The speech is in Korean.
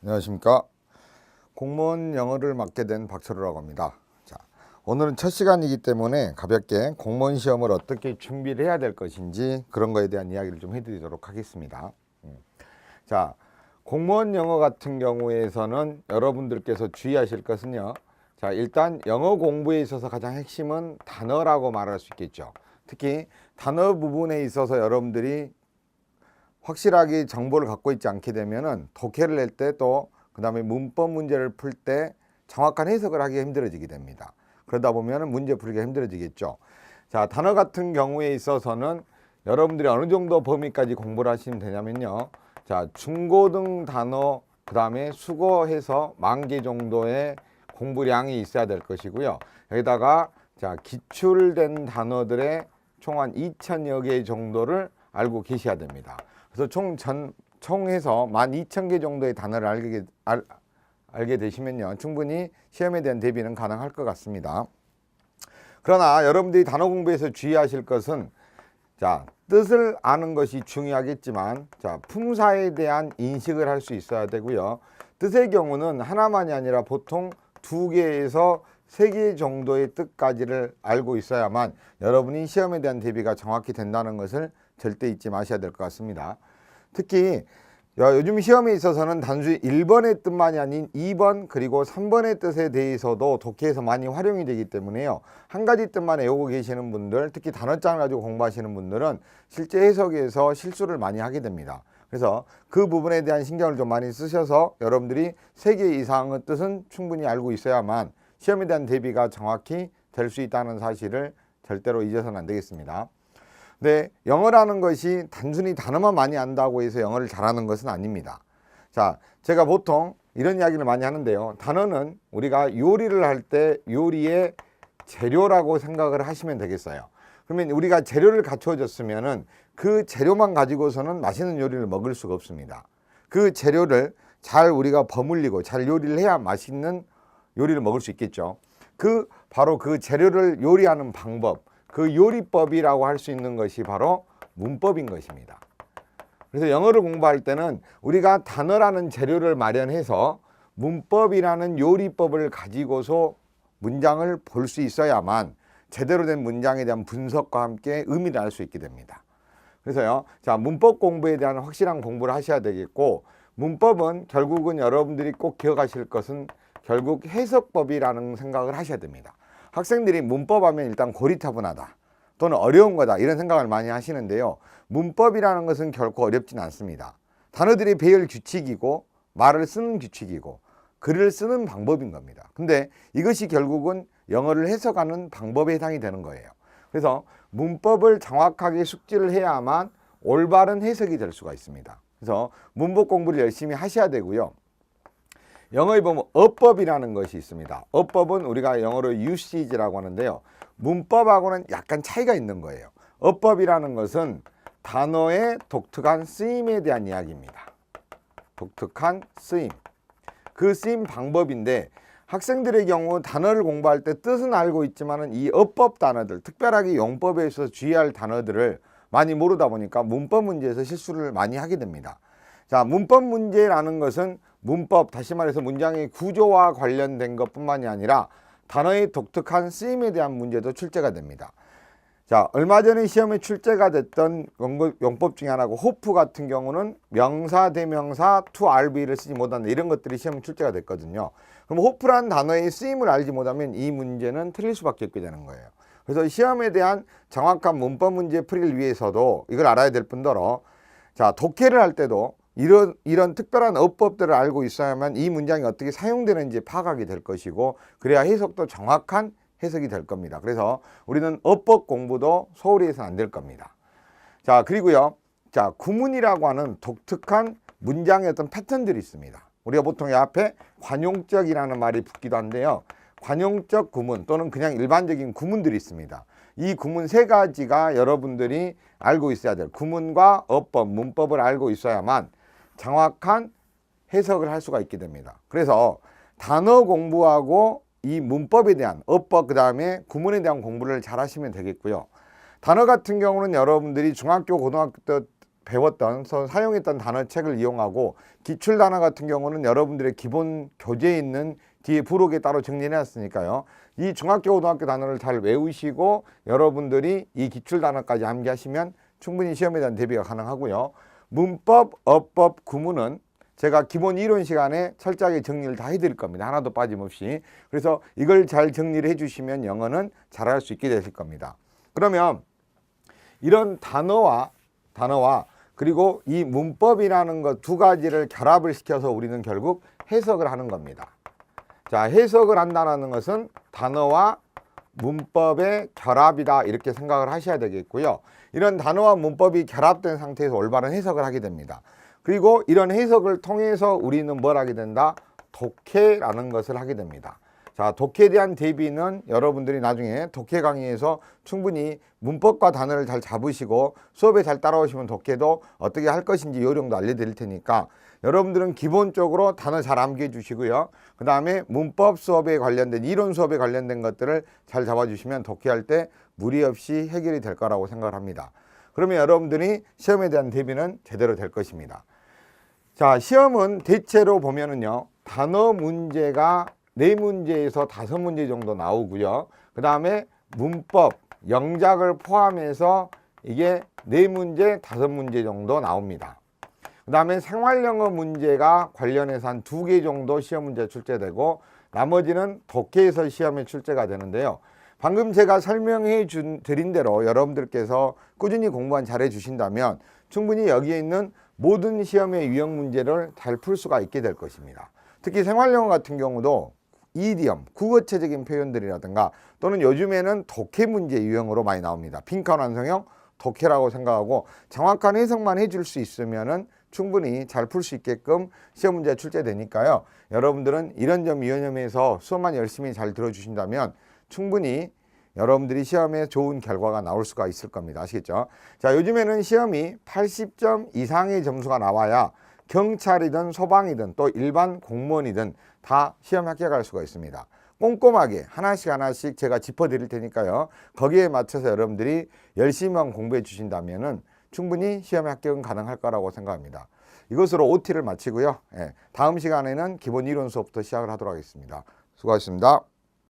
안녕하십니까. 공무원 영어를 맡게 된 박철우라고 합니다. 자, 오늘은 첫 시간이기 때문에 가볍게 공무원 시험을 어떻게 준비를 해야 될 것인지 그런 거에 대한 이야기를 좀 해드리도록 하겠습니다. 자, 공무원 영어 같은 경우에서는 여러분들께서 주의하실 것은요. 자, 일단 영어 공부에 있어서 가장 핵심은 단어라고 말할 수 있겠죠. 특히 단어 부분에 있어서 여러분들이 확실하게 정보를 갖고 있지 않게 되면은 독해를 낼 때 또 그다음에 문법 문제를 풀 때 정확한 해석을 하기 힘들어지게 됩니다. 그러다 보면은 문제 풀기가 힘들어지겠죠. 자, 단어 같은 경우에 있어서는 여러분들이 어느 정도 범위까지 공부를 하시면 되냐면요. 자, 중고등 단어 그다음에 수거해서 10,000개 정도의 공부량이 있어야 될 것이고요. 여기다가 자, 기출된 단어들의 총 한 2,000여 개 정도를 알고 계셔야 됩니다. 그래서 총해서 12,000개 정도의 단어를 알게 되시면요. 충분히 시험에 대한 대비는 가능할 것 같습니다. 그러나 여러분들이 단어 공부에서 주의하실 것은 자, 뜻을 아는 것이 중요하겠지만 자, 품사에 대한 인식을 할 수 있어야 되고요. 뜻의 경우는 하나만이 아니라 보통 2개에서 3개 정도의 뜻까지를 알고 있어야만 여러분이 시험에 대한 대비가 정확히 된다는 것을 절대 잊지 마셔야 될 것 같습니다. 특히 요즘 시험에 있어서는 단순히 1번의 뜻만이 아닌 2번 그리고 3번의 뜻에 대해서도 독해에서 많이 활용이 되기 때문에요. 한 가지 뜻만 외우고 계시는 분들, 특히 단어장을 가지고 공부하시는 분들은 실제 해석에서 실수를 많이 하게 됩니다. 그래서 그 부분에 대한 신경을 좀 많이 쓰셔서 여러분들이 3개 이상의 뜻은 충분히 알고 있어야만 시험에 대한 대비가 정확히 될 수 있다는 사실을 절대로 잊어서는 안 되겠습니다. 네, 영어라는 것이 단순히 단어만 많이 안다고 해서 영어를 잘하는 것은 아닙니다. 자, 제가 보통 이런 이야기를 많이 하는데요. 단어는 우리가 요리를 할 때 요리의 재료라고 생각을 하시면 되겠어요. 그러면 우리가 재료를 갖춰줬으면은 그 재료만 가지고서는 맛있는 요리를 먹을 수가 없습니다. 그 재료를 잘 우리가 버무리고 잘 요리를 해야 맛있는 요리를 먹을 수 있겠죠. 바로 그 재료를 요리하는 방법, 그 요리법이라고 할 수 있는 것이 바로 문법인 것입니다. 그래서 영어를 공부할 때는 우리가 단어라는 재료를 마련해서 문법이라는 요리법을 가지고서 문장을 볼 수 있어야만 제대로 된 문장에 대한 분석과 함께 의미를 알 수 있게 됩니다. 그래서요, 자, 문법 공부에 대한 확실한 공부를 하셔야 되겠고, 문법은 결국은 여러분들이 꼭 기억하실 것은 결국 해석법이라는 생각을 하셔야 됩니다. 학생들이 문법 하면 일단 고리타분하다 또는 어려운 거다 이런 생각을 많이 하시는데요. 문법이라는 것은 결코 어렵진 않습니다. 단어들이 배열 규칙이고 말을 쓰는 규칙이고 글을 쓰는 방법인 겁니다. 근데 이것이 결국은 영어를 해석하는 방법에 해당이 되는 거예요. 그래서 문법을 정확하게 숙지를 해야만 올바른 해석이 될 수가 있습니다. 그래서 문법 공부를 열심히 하셔야 되고요. 영어에 보면 어법이라는 것이 있습니다. 어법은 우리가 영어로 usage라고 하는데요. 문법하고는 약간 차이가 있는 거예요. 어법이라는 것은 단어의 독특한 쓰임에 대한 이야기입니다. 독특한 쓰임. 그 쓰임 방법인데 학생들의 경우 단어를 공부할 때 뜻은 알고 있지만 이 어법 단어들, 특별하게 용법에 있어서 주의할 단어들을 많이 모르다 보니까 문법 문제에서 실수를 많이 하게 됩니다. 자, 문법 문제라는 것은 문법, 다시 말해서 문장의 구조와 관련된 것뿐만이 아니라 단어의 독특한 쓰임에 대한 문제도 출제가 됩니다. 자, 얼마 전에 시험에 출제가 됐던 용법 중에 하나고 호프 같은 경우는 명사, 대명사, to RV를 쓰지 못한다 이런 것들이 시험에 출제가 됐거든요. 그럼 호프라는 단어의 쓰임을 알지 못하면 이 문제는 틀릴 수밖에 없게 되는 거예요. 그래서 시험에 대한 정확한 문법 문제 풀이를 위해서도 이걸 알아야 될 뿐더러 자, 독해를 할 때도 이런 특별한 어법들을 알고 있어야만 이 문장이 어떻게 사용되는지 파악하게 될 것이고 그래야 해석도 정확한 해석이 될 겁니다. 그래서 우리는 어법 공부도 소홀히 해서는 안 될 겁니다. 자, 그리고요. 자, 구문이라고 하는 독특한 문장의 어떤 패턴들이 있습니다. 우리가 보통 이 앞에 관용적이라는 말이 붙기도 한데요. 관용적 구문 또는 그냥 일반적인 구문들이 있습니다. 이 구문 3가지가 여러분들이 알고 있어야 될 구문과 어법, 문법을 알고 있어야만 정확한 해석을 할 수가 있게 됩니다. 그래서 단어 공부하고 이 문법에 대한 어법 그 다음에 구문에 대한 공부를 잘 하시면 되겠고요. 단어 같은 경우는 여러분들이 중학교, 고등학교 배웠던 사용했던 단어책을 이용하고 기출 단어 같은 경우는 여러분들의 기본 교재에 있는 뒤에 부록에 따로 정리해 놨으니까요. 이 중학교 고등학교 단어를 잘 외우시고 여러분들이 이 기출 단어까지 암기하시면 충분히 시험에 대한 대비가 가능하고요. 문법, 어법, 구문은 제가 기본 이론 시간에 철저하게 정리를 다 해드릴 겁니다. 하나도 빠짐없이. 그래서 이걸 잘 정리를 해주시면 영어는 잘할 수 있게 되실 겁니다. 그러면 이런 단어와 그리고 이 문법이라는 것 두 가지를 결합을 시켜서 우리는 결국 해석을 하는 겁니다. 자, 해석을 한다는 것은 단어와 문법의 결합이다 이렇게 생각을 하셔야 되겠고요. 이런 단어와 문법이 결합된 상태에서 올바른 해석을 하게 됩니다. 그리고 이런 해석을 통해서 우리는 뭘 하게 된다? 독해라는 것을 하게 됩니다. 자, 독해에 대한 대비는 여러분들이 나중에 독해 강의에서 충분히 문법과 단어를 잘 잡으시고 수업에 잘 따라오시면 독해도 어떻게 할 것인지 요령도 알려드릴 테니까 여러분들은 기본적으로 단어 잘 암기해 주시고요. 그 다음에 문법 수업에 관련된 이론 수업에 관련된 것들을 잘 잡아주시면 독해할 때 무리 없이 해결이 될 거라고 생각을 합니다. 그러면 여러분들이 시험에 대한 대비는 제대로 될 것입니다. 자, 시험은 대체로 보면은요, 단어 문제가 4문제에서 5문제 정도 나오고요. 그 다음에 문법, 영작을 포함해서 이게 4문제, 5문제 정도 나옵니다. 그 다음에 생활영어 문제가 관련해서 한 2개 정도 시험 문제 출제되고 나머지는 독해에서 시험에 출제가 되는데요. 방금 제가 설명해 드린 대로 여러분들께서 꾸준히 공부만 잘해 주신다면 충분히 여기에 있는 모든 시험의 유형 문제를 잘 풀 수가 있게 될 것입니다. 특히 생활영어 같은 경우도 이디엄, 국어체적인 표현들이라든가 또는 요즘에는 독해 문제 유형으로 많이 나옵니다. 빈칸 완성형 독해라고 생각하고 정확한 해석만 해줄 수 있으면은 충분히 잘 풀 수 있게끔 시험 문제 출제되니까요. 여러분들은 이런 점 이런 점에서 수업만 열심히 잘 들어주신다면 충분히 여러분들이 시험에 좋은 결과가 나올 수가 있을 겁니다. 아시겠죠? 자, 요즘에는 시험이 80점 이상의 점수가 나와야 경찰이든 소방이든 또 일반 공무원이든 다 시험 합격할 수가 있습니다. 꼼꼼하게 하나씩 제가 짚어드릴 테니까요. 거기에 맞춰서 여러분들이 열심히만 공부해 주신다면은 충분히 시험 합격은 가능할 거라고 생각합니다. 이것으로 OT를 마치고요. 다음 시간에는 기본 이론 수업부터 시작을 하도록 하겠습니다. 수고하셨습니다.